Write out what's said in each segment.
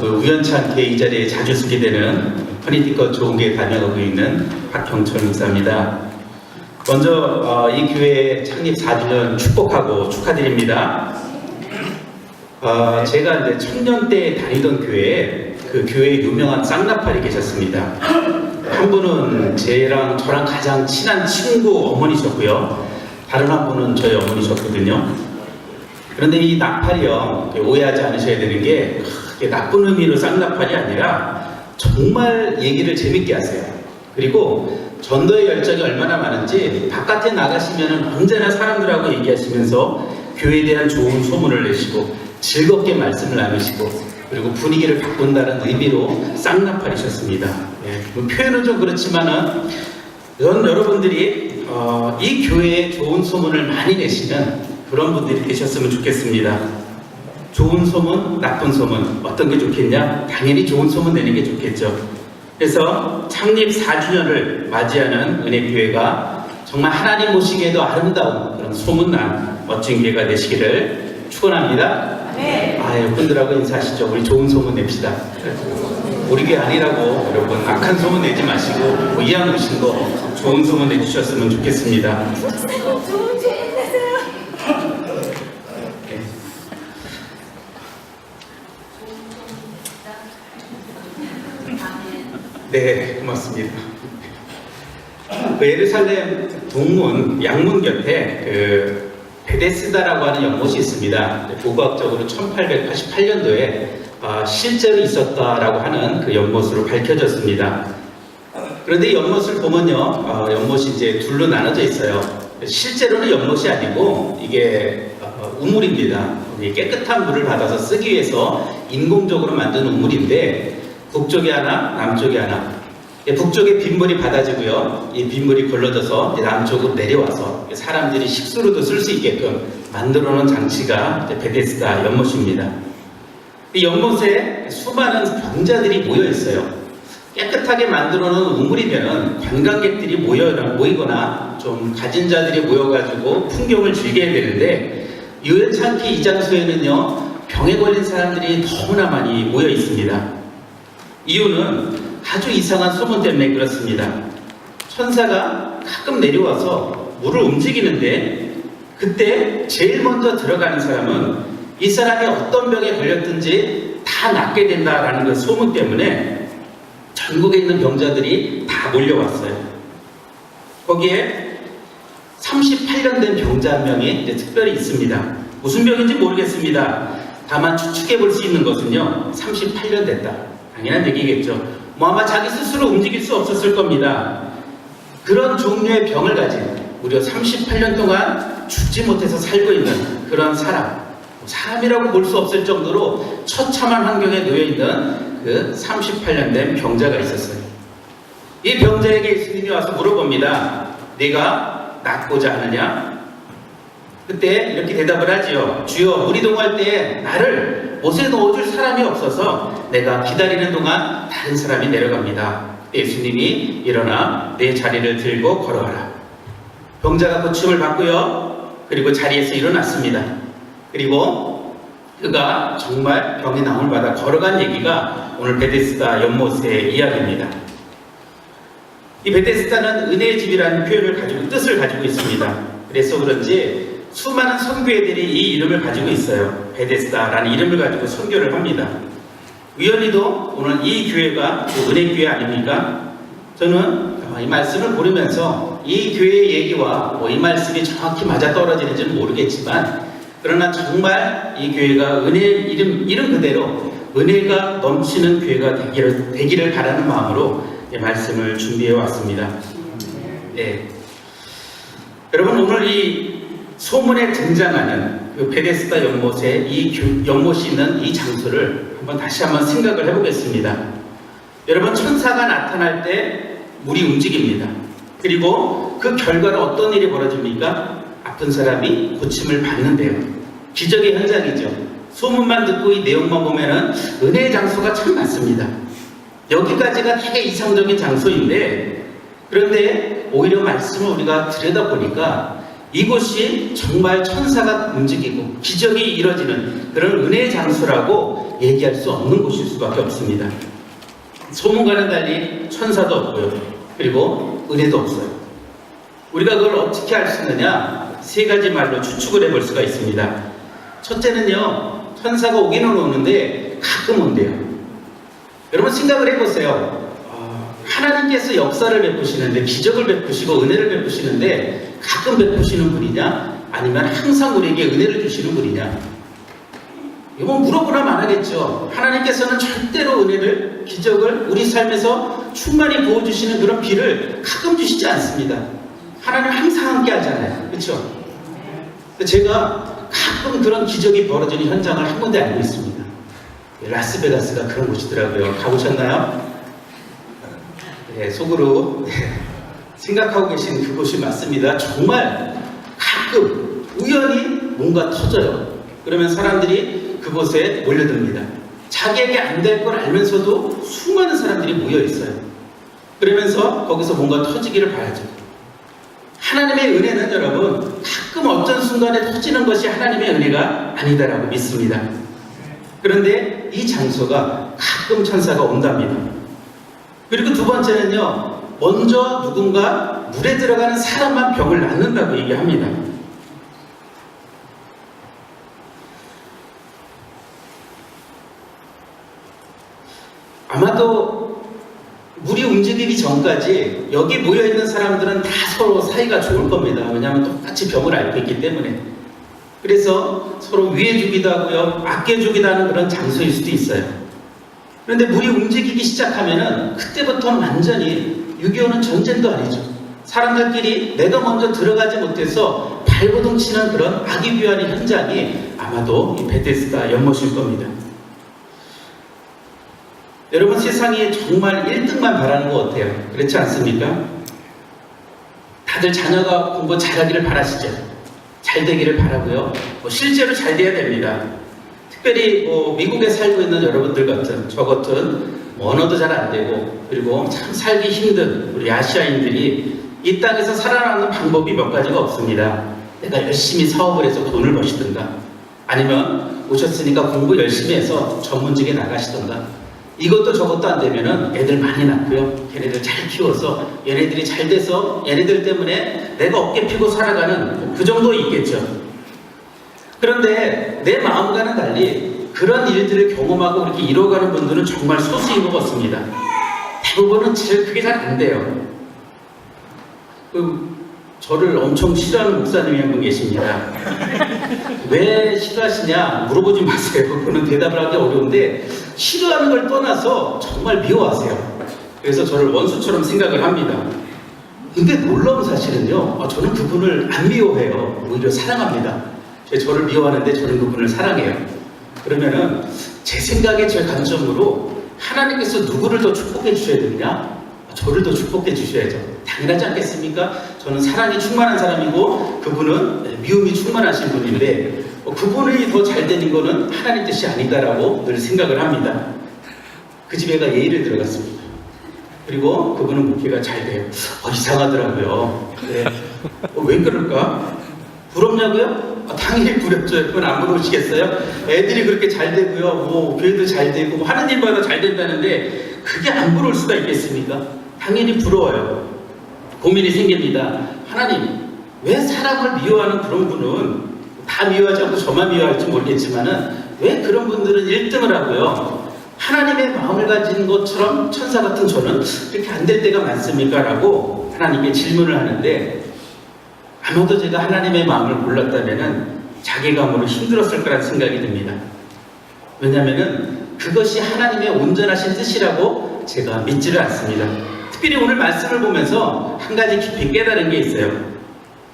우연찮게 이 자리에 자주 쓰게 되는 커네티컷 좋은교회 다녀오고 있는 박형철 목사입니다. 먼저 이 교회 창립 4주년 축복하고 축하드립니다. 제가 이제 청년 때 다니던 교회에 그 교회에 유명한 쌍나팔이 계셨습니다. 한 분은 저랑 가장 친한 친구 어머니셨고요. 다른 한 분은 저희 어머니셨거든요. 그런데 이 나팔이요, 오해하지 않으셔야 되는 게 나쁜 의미로 쌍나팔이 아니라 정말 얘기를 재밌게 하세요. 그리고 전도의 열정이 얼마나 많은지 바깥에 나가시면 언제나 사람들하고 얘기하시면서 교회에 대한 좋은 소문을 내시고 즐겁게 말씀을 나누시고 그리고 분위기를 바꾼다는 의미로 쌍나팔이셨습니다. 표현은 좀 그렇지만은 여러분들이 이 교회에 좋은 소문을 많이 내시는 그런 분들이 되셨으면 좋겠습니다. 좋은 소문, 나쁜 소문 어떤 게 좋겠냐? 당연히 좋은 소문 내는 게 좋겠죠. 그래서 창립 4주년을 맞이하는 은혜교회가 정말 하나님 보시기에도 아름다운 그런 소문난 멋진 교회가 되시기를 축원합니다. 네. 분들하고 인사하시죠. 우리 좋은 소문 냅시다. 우리 교회 아니라고 여러분 악한 소문 내지 마시고 이왕 오신 거 좋은 소문 내주셨으면 좋겠습니다. 네, 고맙습니다. 예루살렘 동문, 양문 곁에 베데스다라고 하는 연못이 있습니다. 고고학적으로 1888년도에 실제로 있었다라고 하는 그 연못으로 밝혀졌습니다. 그런데 이 연못을 보면요, 연못이 이제 둘로 나눠져 있어요. 실제로는 연못이 아니고 이게 우물입니다. 깨끗한 물을 받아서 쓰기 위해서 인공적으로 만든 우물인데 북쪽에 하나, 남쪽에 하나. 북쪽에 빗물이 받아지고요. 이 빗물이 걸러져서 남쪽으로 내려와서 사람들이 식수로도 쓸 수 있게끔 만들어 놓은 장치가 베데스다 연못입니다. 이 연못에 수많은 병자들이 모여 있어요. 깨끗하게 만들어 놓은 우물이면 관광객들이 모이거나 좀 가진 자들이 모여가지고 풍경을 즐겨야 되는데 우연찮게 이 장소에는요, 병에 걸린 사람들이 너무나 많이 모여 있습니다. 이유는 아주 이상한 소문 때문에 그렇습니다. 천사가 가끔 내려와서 물을 움직이는데 그때 제일 먼저 들어가는 사람은 이 사람이 어떤 병에 걸렸든지 다 낫게 된다라는 그 소문 때문에 전국에 있는 병자들이 다 몰려왔어요. 거기에 38년 된 병자 한 명이 이제 특별히 있습니다. 무슨 병인지 모르겠습니다. 다만 추측해 볼 수 있는 것은요, 38년 됐다. 당연한 얘기겠죠. 아마 자기 스스로 움직일 수 없었을 겁니다. 그런 종류의 병을 가진 무려 38년 동안 죽지 못해서 살고 있는 그런 사람이라고 볼 수 없을 정도로 처참한 환경에 놓여있는 그 38년 된 병자가 있었어요. 이 병자에게 예수님이 와서 물어봅니다. 네가 낫고자 하느냐? 그때 이렇게 대답을 하지요. 주여, 물이 동할 때에 나를 못에 넣어줄 사람이 없어서 내가 기다리는 동안 다른 사람이 내려갑니다. 예수님이 일어나 내 자리를 들고 걸어가라. 병자가 고침을 받고요. 그리고 자리에서 일어났습니다. 그리고 그가 정말 병이 나음을 받아 걸어간 얘기가 오늘 베데스다 연못의 이야기입니다. 이 베데스다는 은혜의 집이라는 표현을 뜻을 가지고 있습니다. 그래서 그런지 수많은 선교회들이 이 이름을 가지고 있어요. 베데스다라는 이름을 가지고 선교를 합니다. 우연히도 오늘 이 교회가 은혜교회 아닙니까? 저는 이 말씀을 모르면서 이 교회의 얘기와 이 말씀이 정확히 맞아떨어지는지는 모르겠지만, 그러나 정말 이 교회가 은혜 이름 그대로 은혜가 넘치는 교회가 되기를 바라는 마음으로 말씀을 준비해 왔습니다. 네. 여러분, 오늘 이 소문에 등장하는 그 베데스다 연못에 이 연못이 있는 이 장소를 다시 한번 생각을 해보겠습니다. 여러분, 천사가 나타날 때 물이 움직입니다. 그리고 그 결과로 어떤 일이 벌어집니까? 아픈 사람이 고침을 받는데요. 기적의 현장이죠. 소문만 듣고 이 내용만 보면은 은혜의 장소가 참 많습니다. 여기까지가 되게 이상적인 장소인데, 그런데 오히려 말씀을 우리가 들여다보니까 이곳이 정말 천사가 움직이고 기적이 이뤄지는 그런 은혜의 장소라고 얘기할 수 없는 곳일 수밖에 없습니다. 소문과는 달리 천사도 없고요. 그리고 은혜도 없어요. 우리가 그걸 어떻게 알 수 있느냐? 세 가지 말로 추측을 해볼 수가 있습니다. 첫째는요, 천사가 오기는 오는데 가끔 온대요. 여러분 생각을 해보세요. 하나님께서 역사를 베푸시는데, 기적을 베푸시고 은혜를 베푸시는데 가끔 베푸시는 분이냐? 아니면 항상 우리에게 은혜를 주시는 분이냐? 이거 물어보라면 안 하겠죠. 하나님께서는 절대로 은혜를, 기적을 우리 삶에서 충만히 부어주시는 그런 비를 가끔 주시지 않습니다. 하나님 항상 함께 하잖아요. 그렇죠? 제가 가끔 그런 기적이 벌어지는 현장을 한 군데 알고 있습니다. 라스베가스가 그런 곳이더라고요. 가보셨나요? 네, 속으로 생각하고 계신 그곳이 맞습니다. 정말 가끔 우연히 뭔가 터져요. 그러면 사람들이 그곳에 몰려듭니다. 자기에게 안 될 걸 알면서도 수많은 사람들이 모여 있어요. 그러면서 거기서 뭔가 터지기를 봐야죠. 하나님의 은혜는 여러분 가끔 어떤 순간에 터지는 것이 하나님의 은혜가 아니다라고 믿습니다. 그런데 이 장소가 가끔 천사가 온답니다. 그리고 두 번째는요, 먼저 누군가 물에 들어가는 사람만 병을 낫는다고 얘기합니다. 아마도 물이 움직이기 전까지 여기 모여있는 사람들은 다 서로 사이가 좋을 겁니다. 왜냐하면 똑같이 병을 앓고 있기 때문에. 그래서 서로 위해주기도 하고요, 아껴주기도 하는 그런 장소일 수도 있어요. 그런데 물이 움직이기 시작하면은 그때부터는 완전히 6.25는 전쟁도 아니죠. 사람들끼리 내가 먼저 들어가지 못해서 발버둥 치는 그런 아기비하는 현장이 아마도 이 베데스다 연못일 겁니다. 여러분 세상에 정말 1등만 바라는 거 어때요? 그렇지 않습니까? 다들 자녀가 공부 잘하기를 바라시죠? 잘 되기를 바라고요. 실제로 잘 돼야 됩니다. 특별히 미국에 살고 있는 여러분들 같은 저 같은 언어도 잘 안 되고 그리고 참 살기 힘든 우리 아시아인들이 이 땅에서 살아남는 방법이 몇 가지가 없습니다. 내가 열심히 사업을 해서 돈을 버시든가, 아니면 오셨으니까 공부 열심히 해서 전문직에 나가시든가, 이것도 저것도 안 되면은 애들 많이 낳고요, 걔네들 잘 키워서 얘네들이 잘 돼서 얘네들 때문에 내가 어깨 피고 살아가는 그 정도 있겠죠. 그런데 내 마음과는 달리 그런 일들을 경험하고 그렇게 이뤄가는 분들은 정말 소수인 것 같습니다. 대부분은 그게 잘 안 돼요. 저를 엄청 싫어하는 목사님이 한 분 계십니다. 왜 싫어하시냐 물어보지 마세요. 그거는 대답을 하기 어려운데 싫어하는 걸 떠나서 정말 미워하세요. 그래서 저를 원수처럼 생각을 합니다. 근데 놀라운 사실은요, 저는 그분을 안 미워해요. 오히려 사랑합니다. 저를 미워하는데 저는 그분을 사랑해요. 그러면은 제 생각에, 제 관점으로 하나님께서 누구를 더 축복해 주셔야 되느냐? 저를 더 축복해 주셔야죠. 당연하지 않겠습니까? 저는 사랑이 충만한 사람이고 그분은 미움이 충만하신 분인데 그분이 더 잘 되는 거는 하나님 뜻이 아니다라고 늘 생각을 합니다. 그 집에 가 예의를 들어갔습니다. 그리고 그분은 목회가 잘 돼요. 이상하더라고요. 네. 왜 그럴까? 부럽냐고요? 당연히 부럽죠. 그건 안 부러우시겠어요? 애들이 그렇게 잘 되고요, 교회도 잘 되고 하는 일마다 잘 된다는데 그게 안 부러울 수가 있겠습니까? 당연히 부러워요. 고민이 생깁니다. 하나님, 왜 사람을 미워하는 그런 분은, 다 미워하지 않고 저만 미워할지 모르겠지만은 왜 그런 분들은 1등을 하고요, 하나님의 마음을 가진 것처럼 천사 같은 저는 이렇게 안 될 때가 많습니까? 라고 하나님께 질문을 하는데, 아마도 제가 하나님의 마음을 몰랐다면은 자괴감으로 힘들었을 거라는 생각이 듭니다. 왜냐하면은 그것이 하나님의 온전하신 뜻이라고 제가 믿지를 않습니다. 특별히 오늘 말씀을 보면서 한 가지 깊이 깨달은 게 있어요.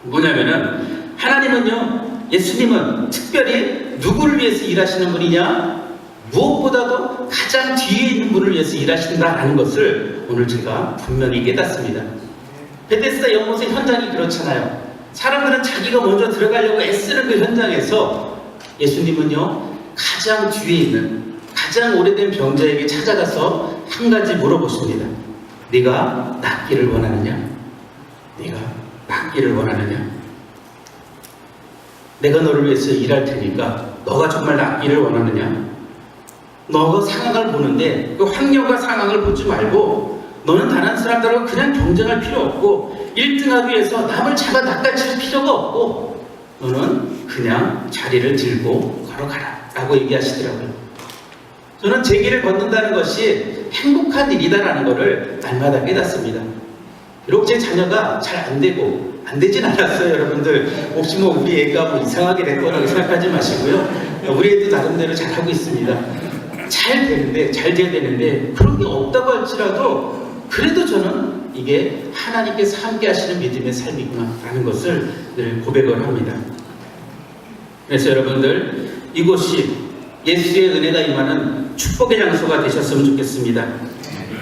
뭐냐면은 하나님은요, 예수님은 특별히 누구를 위해서 일하시는 분이냐? 무엇보다도 가장 뒤에 있는 분을 위해서 일하신다라는 것을 오늘 제가 분명히 깨닫습니다. 베데스다 연못의 현장이 그렇잖아요. 사람들은 자기가 먼저 들어가려고 애쓰는 그 현장에서 예수님은요, 가장 뒤에 있는 가장 오래된 병자에게 찾아가서 한 가지 물어보십니다. 네가 낫기를 원하느냐? 네가 낫기를 원하느냐? 내가 너를 위해서 일할 테니까 너가 정말 낫기를 원하느냐? 너가 상황을 보는데 그 환경과 상황을 보지 말고 너는 다른 사람들하고 그냥 경쟁할 필요 없고 1등하기 위해서 남을 잡아 낚아칠 필요가 없고 너는 그냥 자리를 들고 걸어가라 라고 얘기하시더라고요. 저는 제 길을 걷는다는 것이 행복한 일이다라는 것을 날마다 깨닫습니다. 비록 제 자녀가 잘 안 되고 안 되진 않았어요. 여러분들 혹시 뭐 우리 애가 뭐 이상하게 될 거라고 생각하지 마시고요. 우리 애도 나름대로 잘하고 있습니다. 잘 되는데 잘 돼야 되는데 그런 게 없다고 할지라도 그래도 저는 이게 하나님께서 함께 하시는 믿음의 삶이구나 라는 것을 늘 고백을 합니다. 그래서 여러분들 이곳이 예수의 은혜가 임하는 축복의 장소가 되셨으면 좋겠습니다.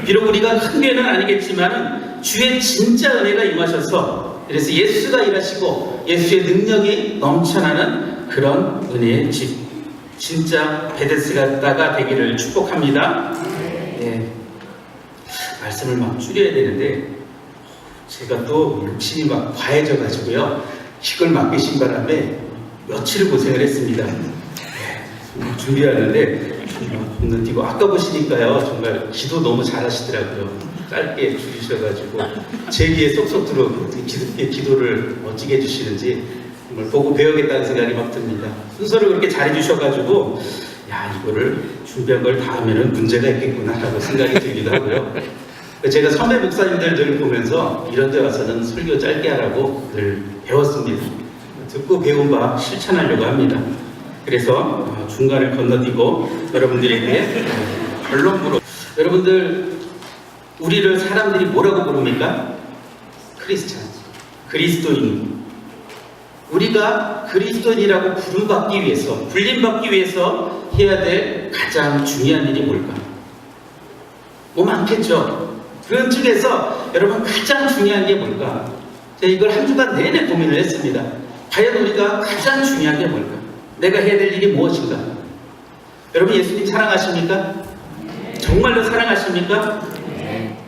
비록 우리가 큰 교회는 아니겠지만 주의 진짜 은혜가 임하셔서 그래서 예수가 일하시고 예수의 능력이 넘쳐나는 그런 은혜의 집, 진짜 베데스다가 되기를 축복합니다. 네. 말씀을 막 줄여야 되는데 제가 또 욕심이 막 과해져 가지고요, 이걸 맡기신 바람에 며칠을 고생을 했습니다. 네. 준비하는데 건너뛰고 아까 보시니까요 정말 기도 너무 잘하시더라고요. 짧게 줄이셔가지고 제 귀에 쏙쏙 들어 기도를 멋지게 해주시는지 정말 보고 배우겠다는 생각이 막 듭니다. 순서를 그렇게 잘해주셔가지고 야, 이거를 준비한 걸 다 하면은 문제가 있겠구나 라고 생각이 들기도 하고요. 제가 선배 목사님들 늘 보면서 이런 데 와서는 설교 짧게 하라고 늘 배웠습니다. 듣고 배운 바 실천하려고 합니다. 그래서 중간을 건너뛰고 여러분들에게 결론부로, 여러분들 우리를 사람들이 뭐라고 부릅니까? 크리스찬, 그리스도인. 우리가 그리스도인이라고 부름받기 위해서, 불림받기 위해서 해야 될 가장 중요한 일이 뭘까? 뭐 많겠죠. 그런 중에서 여러분 가장 중요한 게 뭘까? 제가 이걸 한 주간 내내 고민을 했습니다. 과연 우리가 가장 중요한 게 뭘까? 내가 해야 될 일이 무엇인가? 여러분 예수님 사랑하십니까? 정말로 사랑하십니까?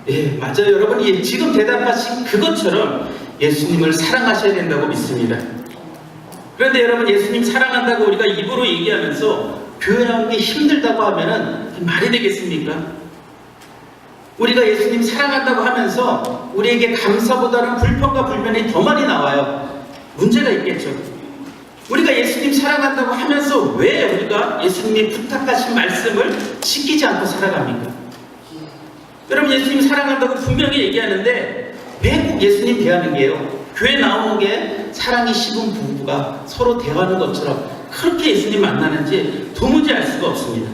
예, 맞아요. 여러분이 지금 대답하신 그것처럼 예수님을 사랑하셔야 된다고 믿습니다. 그런데 여러분 예수님 사랑한다고 우리가 입으로 얘기하면서 교회라는 게 힘들다고 하면은 말이 되겠습니까? 우리가 예수님 사랑한다고 하면서 우리에게 감사보다는 불평과 불만이 더 많이 나와요. 문제가 있겠죠. 우리가 예수님 사랑한다고 하면서 왜 우리가 예수님이 부탁하신 말씀을 지키지 않고 살아갑니까? 여러분 예수님 사랑한다고 분명히 얘기하는데 왜 꼭 예수님 대하는 게요? 교회 나오는 게 사랑이 식은 부부가 서로 대화하는 것처럼 그렇게 예수님 만나는지 도무지 알 수가 없습니다.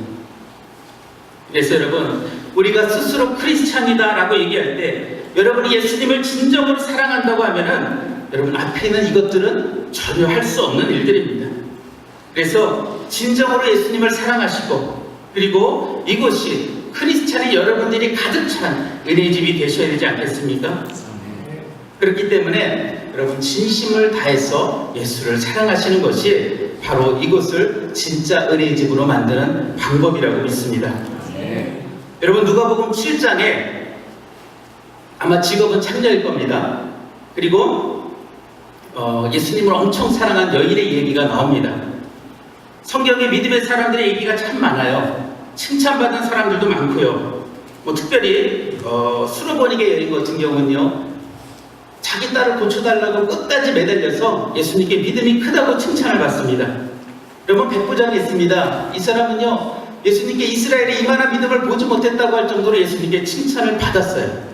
그래서 여러분 우리가 스스로 크리스찬이다 라고 얘기할 때 여러분이 예수님을 진정으로 사랑한다고 하면은 여러분 앞에 있는 이것들은 전혀 할 수 없는 일들입니다. 그래서 진정으로 예수님을 사랑하시고 그리고 이곳이 크리스찬이 여러분들이 가득 찬 은혜의 집이 되셔야 되지 않겠습니까? 그렇기 때문에 여러분 진심을 다해서 예수를 사랑하시는 것이 바로 이곳을 진짜 은혜의 집으로 만드는 방법이라고 믿습니다. 여러분 누가복음 7장에 아마 직업은 창녀일 겁니다. 그리고 예수님을 엄청 사랑한 여인의 얘기가 나옵니다. 성경에 믿음의 사람들의 얘기가 참 많아요. 칭찬받은 사람들도 많고요. 뭐 특별히 수르보니게 여인 같은 경우는요, 자기 딸을 고쳐달라고 끝까지 매달려서 예수님께 믿음이 크다고 칭찬을 받습니다. 여러분 백부장이 있습니다. 이 사람은요 예수님께 이스라엘이 이만한 믿음을 보지 못했다고 할 정도로 예수님께 칭찬을 받았어요.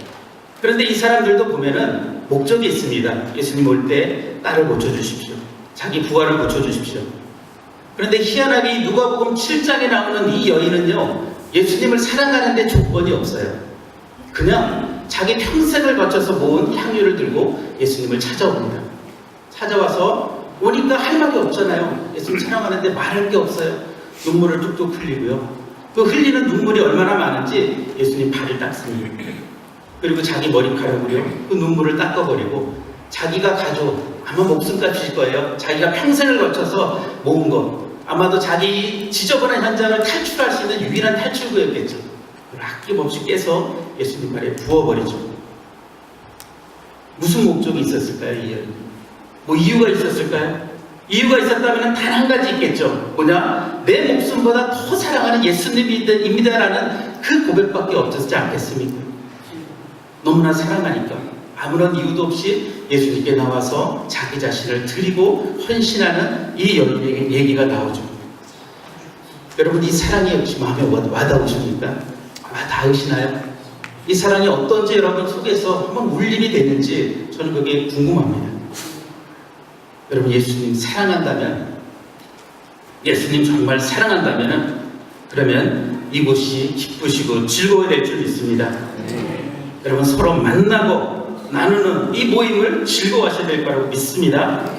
그런데 이 사람들도 보면은 목적이 있습니다. 예수님 올 때 딸을 고쳐주십시오. 자기 부하를 고쳐주십시오. 그런데 희한하게 누가복음 7장에 나오는 이 여인은요 예수님을 사랑하는데 조건이 없어요. 그냥 자기 평생을 거쳐서 모은 향유를 들고 예수님을 찾아옵니다. 찾아와서 오니까 할 말이 없잖아요. 예수님 사랑하는데 말할 게 없어요. 눈물을 뚝뚝 흘리고요. 그 흘리는 눈물이 얼마나 많은지 예수님 발을 닦습니다. 그리고 자기 머리카락으로요 그 눈물을 닦아버리고 자기가 가져온 아마 목숨값일 거예요. 자기가 평생을 거쳐서 모은 것, 아마도 자기 지저분한 현장을 탈출할 수 있는 유일한 탈출구였겠죠. 그걸 아낌없이 깨서 예수님 발에 부어버리죠. 무슨 목적이 있었을까요? 이 여인? 뭐 이유가 있었을까요? 이유가 있었다면 단 한 가지 있겠죠. 뭐냐? 내 목숨보다 더 사랑하는 예수님입니다라는 그 고백밖에 없었지 않겠습니까? 너무나 사랑하니까 아무런 이유도 없이 예수님께 나와서 자기 자신을 드리고 헌신하는 이 여인에게 얘기가 나오죠. 여러분, 이 사랑이 혹시 마음에 와닿으십니까? 와닿으시나요? 이 사랑이 어떤지 여러분 속에서 한번 울림이 되는지 저는 그게 궁금합니다. 여러분, 예수님 사랑한다면, 예수님 정말 사랑한다면, 그러면 이곳이 기쁘시고 즐거워야 될 줄 믿습니다. 여러분, 서로 만나고 나누는 이 모임을 즐거워하셔야 될 거라고 믿습니다.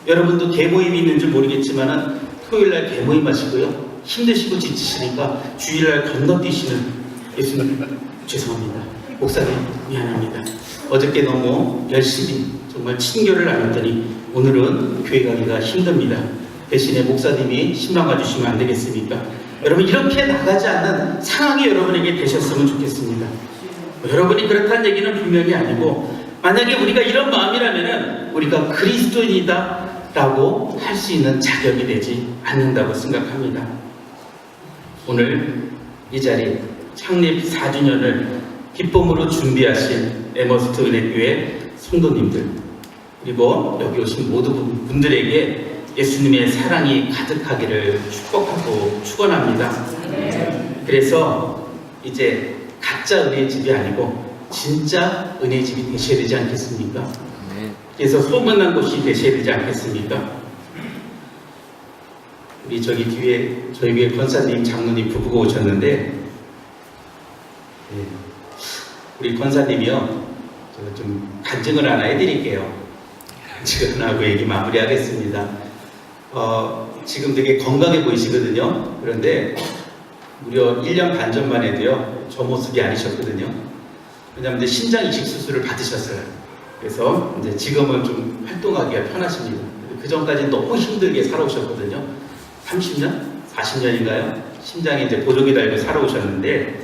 여러분도 개모임이 있는지 모르겠지만 토요일날 개모임 하시고요, 힘드시고 지치시니까 주일날 건너뛰시는 예수님 죄송합니다. 목사님 미안합니다. 어저께 너무 열심히 정말 친교를 나눴더니 오늘은 교회 가기가 힘듭니다. 대신에 목사님이 신방 가주시면 안 되겠습니까? 여러분, 이렇게 나가지 않는 상황이 여러분에게 되셨으면 좋겠습니다. 여러분이 그렇다는 얘기는 분명히 아니고, 만약에 우리가 이런 마음이라면 우리가 그리스도인이다 라고 할 수 있는 자격이 되지 않는다고 생각합니다. 오늘 이 자리 창립 4주년을 기쁨으로 준비하신 에머스트 은혜교회 성도님들, 그리고 여기 오신 모든 분들에게 예수님의 사랑이 가득하기를 축복하고 축원합니다. 그래서 이제 가짜 은혜의 집이 아니고 진짜 은혜의 집이 되셔야 되지 않겠습니까? 그래서 소문난 곳이 되셔야 되지 않겠습니까? 우리 저기 뒤에 저희 교회 권사님, 장로님 부부가 오셨는데, 우리 권사님이요, 제가 좀 간증을 하나 해드릴게요. 간증을 하고 얘기 마무리하겠습니다. 지금 되게 건강해 보이시거든요. 그런데 무려 1년 반 전만 해도요, 저 모습이 아니셨거든요. 왜냐하면 이제 심장 이식 수술을 받으셨어요. 그래서 이제 지금은 좀 활동하기가 편하십니다. 그 전까지는 너무 힘들게 살아오셨거든요. 30년? 40년인가요? 심장에 이제 보조기 달고 살아오셨는데,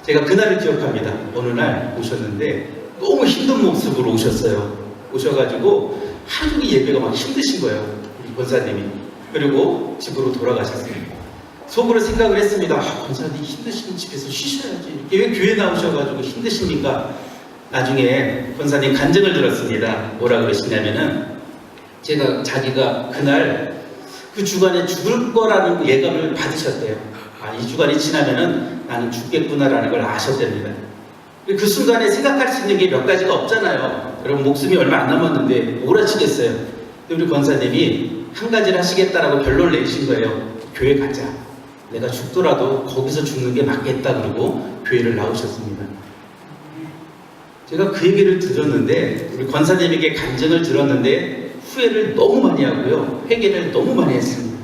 제가 그날을 기억합니다. 어느 날 오셨는데 너무 힘든 모습으로 오셨어요. 오셔가지고 하루 종일 예배가 막 힘드신 거예요, 우리 권사님이. 그리고 집으로 돌아가셨어요. 속으로 생각을 했습니다. 권사님 힘드시면 집에서 쉬셔야지, 이렇게 왜 교회 나오셔가지고 힘드십니까? 나중에 권사님 간증을 들었습니다. 뭐라 그러시냐면은, 자기가 그날 그 주간에 죽을 거라는 예감을 받으셨대요. 이 주간이 지나면은 나는 죽겠구나라는 걸 아셨답니다. 그 순간에 생각할 수 있는 게 몇 가지가 없잖아요. 여러분, 목숨이 얼마 안 남았는데 뭘 하시겠어요? 근데 우리 권사님이 한 가지를 하시겠다라고 결론을 내신 거예요. 교회 가자. 내가 죽더라도 거기서 죽는 게 맞겠다. 그러고 교회를 나오셨습니다. 제가 그 얘기를 들었는데, 우리 권사님에게 간증을 들었는데 후회를 너무 많이 하고요, 회개를 너무 많이 했습니다.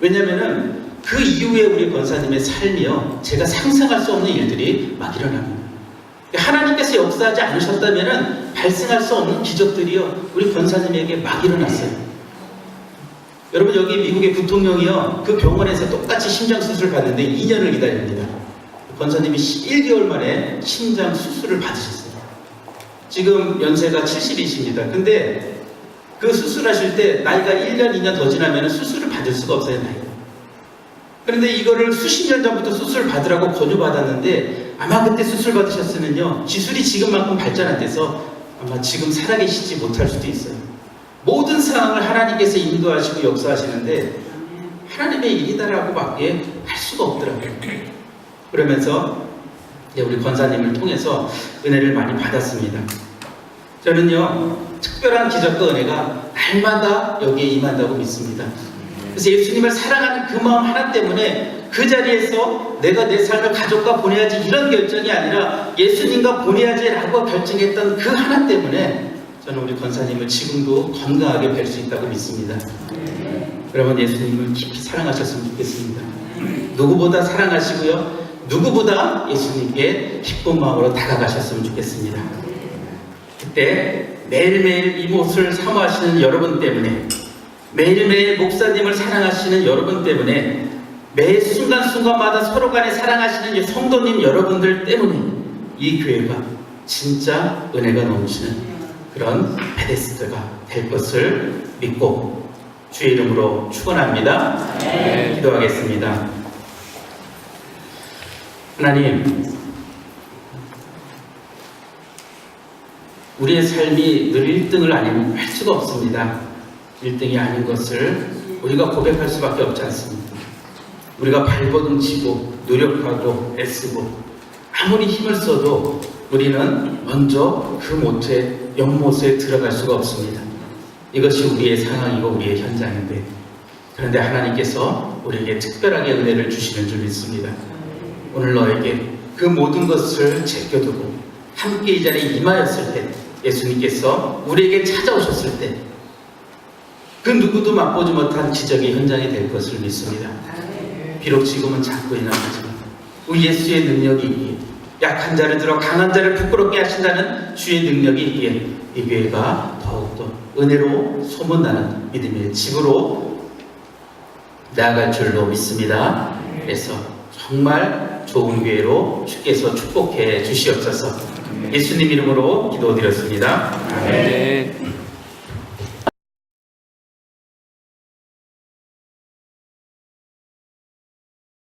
왜냐면은 그 이후에 우리 권사님의 삶이요, 제가 상상할 수 없는 일들이 막 일어납니다. 하나님께서 역사하지 않으셨다면 발생할 수 없는 기적들이요, 우리 권사님에게 막 일어났어요. 여러분, 여기 미국의 부통령이요, 그 병원에서 똑같이 심장 수술을 받는데 2년을 기다립니다. 권사님이 1개월 만에 심장 수술을 받으셨어요. 지금 연세가 70이십니다. 근데 그 수술하실 때 나이가 1년, 2년 더 지나면 수술을 받을 수가 없어요, 나이가. 그런데 이거를 수십 년 전부터 수술 받으라고 권유받았는데, 아마 그때 수술 받으셨으면요, 기술이 지금만큼 발전 안 돼서 아마 지금 살아계시지 못할 수도 있어요. 모든 상황을 하나님께서 인도하시고 역사하시는데 하나님의 일이다라고 밖에 할 수가 없더라고요. 그러면서 우리 권사님을 통해서 은혜를 많이 받았습니다. 저는요, 특별한 기적과 은혜가 날마다 여기에 임한다고 믿습니다. 그래서 예수님을 사랑하는 그 마음 하나 때문에 그 자리에서 내가 내 삶을 가족과 보내야지 이런 결정이 아니라 예수님과 보내야지라고 결정했던 그 하나 때문에 저는 우리 권사님을 지금도 건강하게 뵐 수 있다고 믿습니다. 여러분, 예수님을 깊이 사랑하셨으면 좋겠습니다. 누구보다 사랑하시고요, 누구보다 예수님께 기쁜 마음으로 다가가셨으면 좋겠습니다. 그때 매일매일 이 모습을 사모하시는 여러분 때문에, 매일매일 목사님을 사랑하시는 여러분 때문에, 매 순간순간마다 서로 간에 사랑하시는 성도님 여러분들 때문에 이 교회가 진짜 은혜가 넘치는 그런 베데스다가 될 것을 믿고, 주의 이름으로 축원합니다. 기도하겠습니다. 하나님, 우리의 삶이 늘 1등을 아니면 할 수가 없습니다. 1등이 아닌 것을 우리가 고백할 수밖에 없지 않습니다. 우리가 발버둥 치고 노력하고 애쓰고 아무리 힘을 써도 우리는 먼저 그 모태 연못에 들어갈 수가 없습니다. 이것이 우리의 상황이고 우리의 현장인데, 그런데 하나님께서 우리에게 특별하게 은혜를 주시는 줄 믿습니다. 오늘 너에게 그 모든 것을 제껴두고 함께 이 자리에 임하였을 때, 예수님께서 우리에게 찾아오셨을 때 그 누구도 맛보지 못한 기적의 현장이 될 것을 믿습니다. 비록 지금은 작고 일어나지만 우리 예수의 능력이 있기에, 약한 자를 들어 강한 자를 부끄럽게 하신다는 주의 능력이 있기에 이 교회가 더욱더 은혜로 소문나는 믿음의 집으로 나아갈 줄로 믿습니다. 그래서 정말 좋은 교회로 주께서 축복해 주시옵소서. 예수님 이름으로 기도드렸습니다. 아멘.